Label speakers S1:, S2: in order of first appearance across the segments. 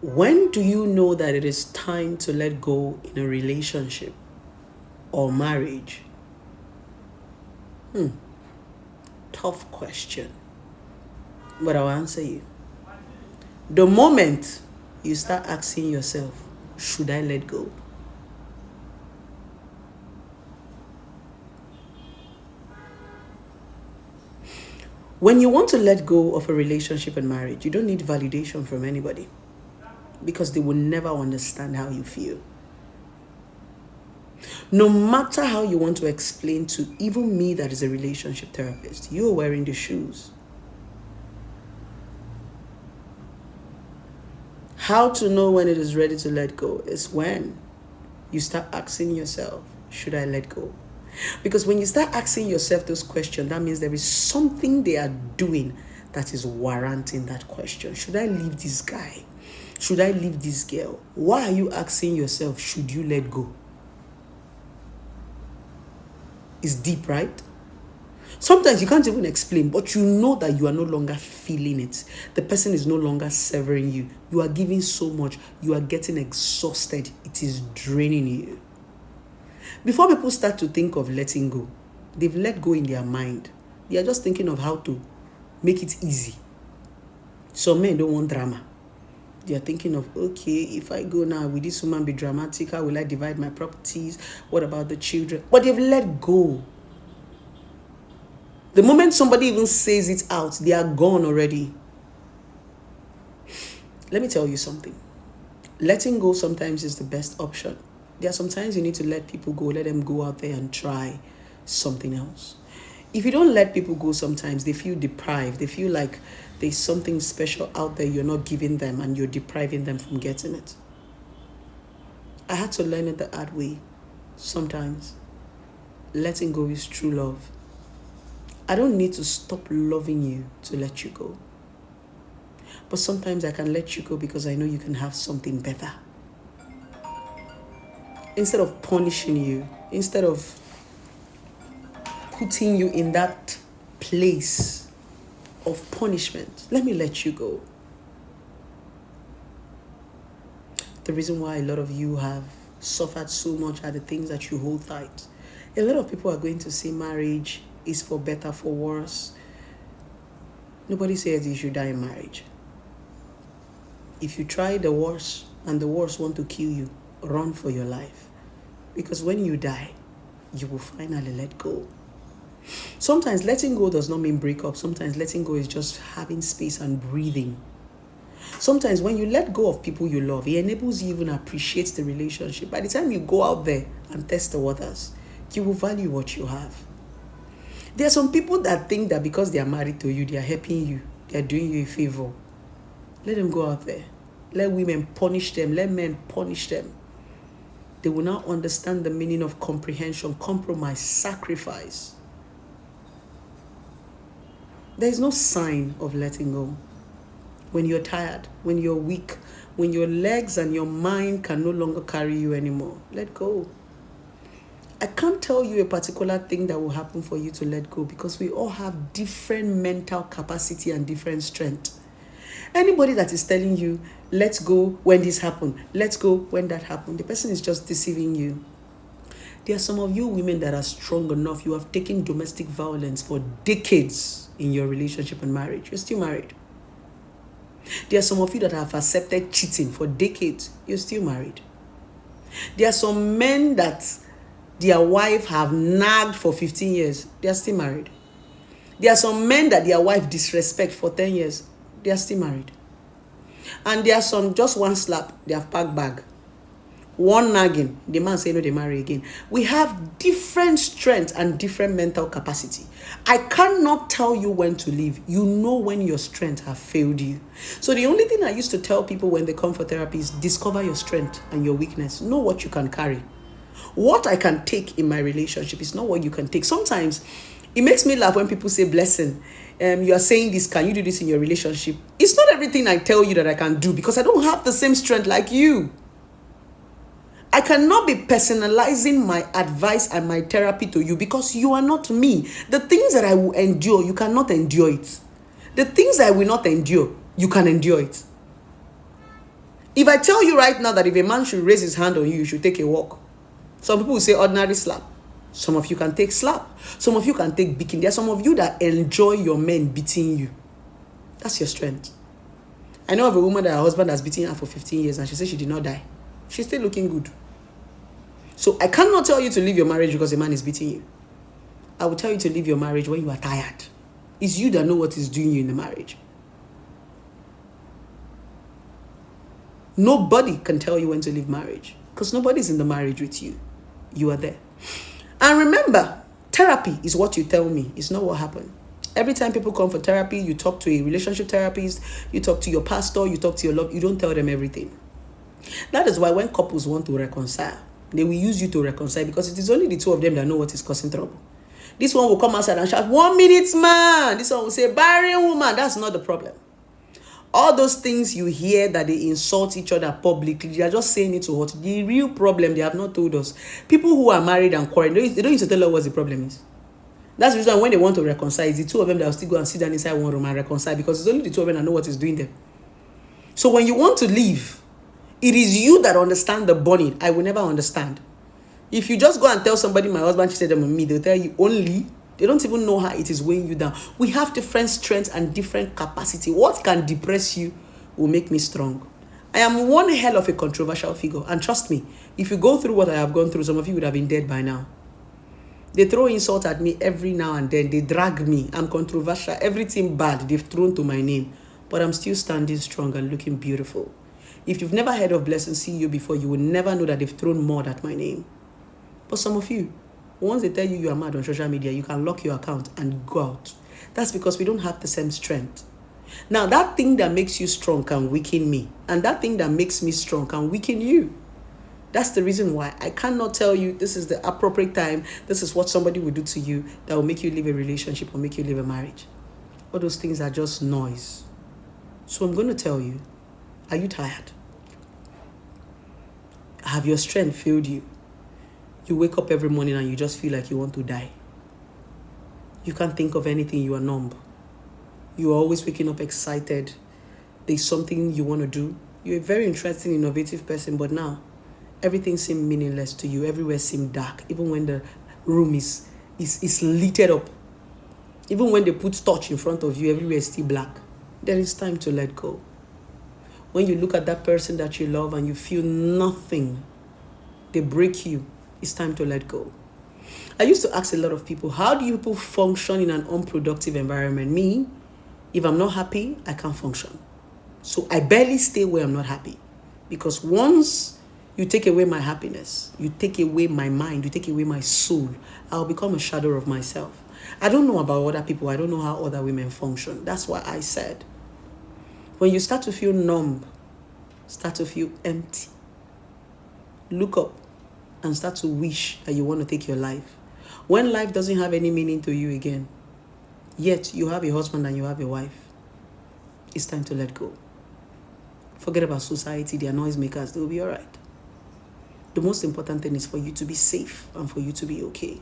S1: When do you know that it is time to let go in a relationship or marriage? Tough question, but I'll answer you. The moment you start asking yourself, should I let go? When you want to let go of a relationship and marriage, you don't need validation from anybody because they will never understand how you feel. No matter how you want to explain to even me that is a relationship therapist, you're wearing the shoes. How to know when it is ready to let go is when you start asking yourself, should I let go? Because when you start asking yourself those questions, that means there is something they are doing that is warranting that question. Should I leave this guy? Should I leave this girl? Why are you asking yourself, should you let go? It's deep, right? Sometimes you can't even explain, but you know that you are no longer feeling it. The person is no longer severing you. You are giving so much. You are getting exhausted. It is draining you. Before people start to think of letting go, they've let go in their mind. They are just thinking of how to make it easy. Some men don't want drama. They are thinking of, okay, if I go now, will this woman be dramatic? How will I divide my properties? What about the children? But they've let go. The moment somebody even says it out, they are gone already. Let me tell you something. Letting go sometimes is the best option. There are sometimes you need to let people go. Let them go out there and try something else. If you don't let people go, sometimes they feel deprived. They feel like there's something special out there you're not giving them and you're depriving them from getting it. I had to learn it the hard way. Sometimes letting go is true love. I don't need to stop loving you to let you go. But sometimes I can let you go because I know you can have something better. Instead of punishing you, instead of putting you in that place of punishment, let me let you go. The reason why a lot of you have suffered so much are the things that you hold tight. A lot of people are going to say marriage is for better, for worse. Nobody says you should die in marriage. If you try the worst and the worst want to kill you, run for your life. Because when you die, you will finally let go. Sometimes letting go does not mean break up. Sometimes letting go is just having space and breathing. Sometimes when you let go of people you love, it enables you even appreciate the relationship. By the time you go out there and test the waters, you will value what you have. There are some people that think that because they are married to you, they are helping you. They are doing you a favor. Let them go out there. Let women punish them. Let men punish them. They will now understand the meaning of comprehension, compromise, sacrifice. There is no sign of letting go. When you're tired, when you're weak, when your legs and your mind can no longer carry you anymore, let go. I can't tell you a particular thing that will happen for you to let go because we all have different mental capacity and different strength. Anybody that is telling you, let's go when this happened, let's go when that happened, the person is just deceiving you. There are some of you women that are strong enough. You have taken domestic violence for decades in your relationship and marriage. You're still married. There are some of you that have accepted cheating for decades. You're still married. There are some men that their wife have nagged for 15 years. They are still married. There are some men that their wife disrespect for 10 years. They are still married. And there are some, just one slap, they have packed bag. One nagging, the man say no, they marry again. We have different strength and different mental capacity. I cannot tell you when to leave. You know when your strength have failed you. So the only thing I used to tell people when they come for therapy is discover your strength and your weakness. Know what you can carry. What I can take in my relationship is not what you can take. Sometimes it makes me laugh when people say, blessing, you are saying this, can you do this in your relationship? It's not everything I tell you that I can do because I don't have the same strength like you. I cannot be personalizing my advice and my therapy to you because you are not me. The things that I will endure, you cannot endure it. The things I will not endure, you can endure it. If I tell you right now that if a man should raise his hand on you, you should take a walk. Some people will say ordinary slap. Some of you can take slap. Some of you can take beating. There are some of you that enjoy your men beating you. That's your strength. I know of a woman that her husband has beaten her for 15 years and she said she did not die. She's still looking good. So I cannot tell you to leave your marriage because a man is beating you. I will tell you to leave your marriage when you are tired. It's you that know what is doing you in the marriage. Nobody can tell you when to leave marriage because nobody's in the marriage with you. You are there. And remember, therapy is what you tell me. It's not what happened. Every time people come for therapy, you talk to a relationship therapist, you talk to your pastor, you talk to your love, you don't tell them everything. That is why when couples want to reconcile, they will use you to reconcile because it is only the two of them that know what is causing trouble. This one will come outside and shout, 1 minute, man. This one will say, barren woman. That's not the problem. All those things you hear that they insult each other publicly, they are just saying it to hurt. The real problem, they have not told us. People who are married and quarreling, they don't need to tell us what the problem is. That's the reason when they want to reconcile, it's the two of them that will still go and sit down inside one room and reconcile because it's only the two of them that know what is doing them. So when you want to leave, it is you that understand the burning. I will never understand. If you just go and tell somebody, my husband cheated on me, they'll tell you only. They don't even know how it is weighing you down. We have different strengths and different capacity. What can depress you will make me strong. I am one hell of a controversial figure. And trust me, if you go through what I have gone through, some of you would have been dead by now. They throw insult at me every now and then. They drag me. I'm controversial. Everything bad they've thrown to my name. But I'm still standing strong and looking beautiful. If you've never heard of Blessing CEO before, you will never know that they've thrown mud at my name. But some of you, once they tell you you are mad on social media, you can lock your account and go out. That's because we don't have the same strength. Now, that thing that makes you strong can weaken me. And that thing that makes me strong can weaken you. That's the reason why I cannot tell you this is the appropriate time. This is what somebody will do to you that will make you leave a relationship or make you leave a marriage. All those things are just noise. So I'm going to tell you, are you tired? Have your strength failed you? You wake up every morning and you just feel like you want to die. You can't think of anything, you are numb. You are always waking up excited. There's something you want to do. You're a very interesting, innovative person, but now everything seems meaningless to you. Everywhere seems dark, even when the room is lit up. Even when they put torch in front of you, everywhere is still black. There is time to let go. When you look at that person that you love and you feel nothing, they break you. It's time to let go. I used to ask a lot of people, how do people function in an unproductive environment? Me, if I'm not happy, I can't function. So I barely stay where I'm not happy. Because once you take away my happiness, you take away my mind, you take away my soul, I'll become a shadow of myself. I don't know about other people. I don't know how other women function. That's why I said, when you start to feel numb, start to feel empty, look up and start to wish that you want to take your life. When life doesn't have any meaning to you again, yet you have a husband and you have a wife, it's time to let go. Forget about society, they are noisemakers, they'll be all right. The most important thing is for you to be safe and for you to be okay.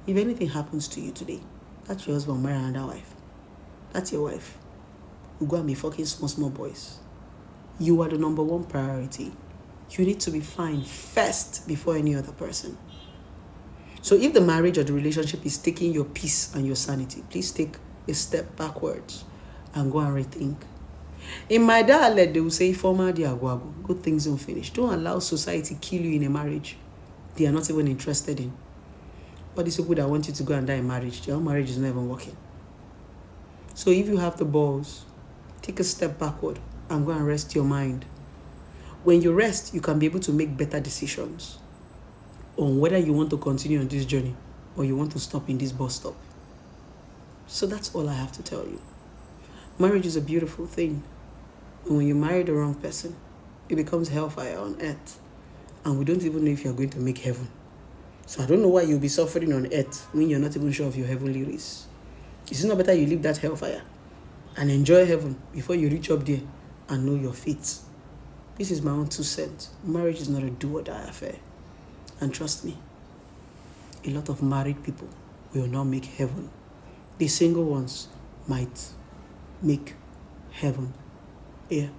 S1: If anything happens to you today, that's your husband, marry another wife. That's your wife. You go and be fucking small boys. You are the number one priority. You need to be fine first before any other person. So if the marriage or the relationship is taking your peace and your sanity, please take a step backwards and go and rethink. In my dialect, they will say, former diagwago, good things don't finish. Don't allow society kill you in a marriage they are not even interested in. But these people that want you to go and die in marriage, their own marriage is not even working. So if you have the balls, take a step backward and go and rest your mind. When you rest, you can be able to make better decisions on whether you want to continue on this journey or you want to stop in this bus stop. So that's all I have to tell you. Marriage is a beautiful thing. And when you marry the wrong person, it becomes hellfire on earth. And we don't even know if you're going to make heaven. So I don't know why you'll be suffering on earth when you're not even sure of your heavenly race. Is it not better you leave that hellfire and enjoy heaven before you reach up there and know your fate? This is my own 2 cents. Marriage is not a do or die affair. And trust me, a lot of married people will not make heaven. The single ones might make heaven here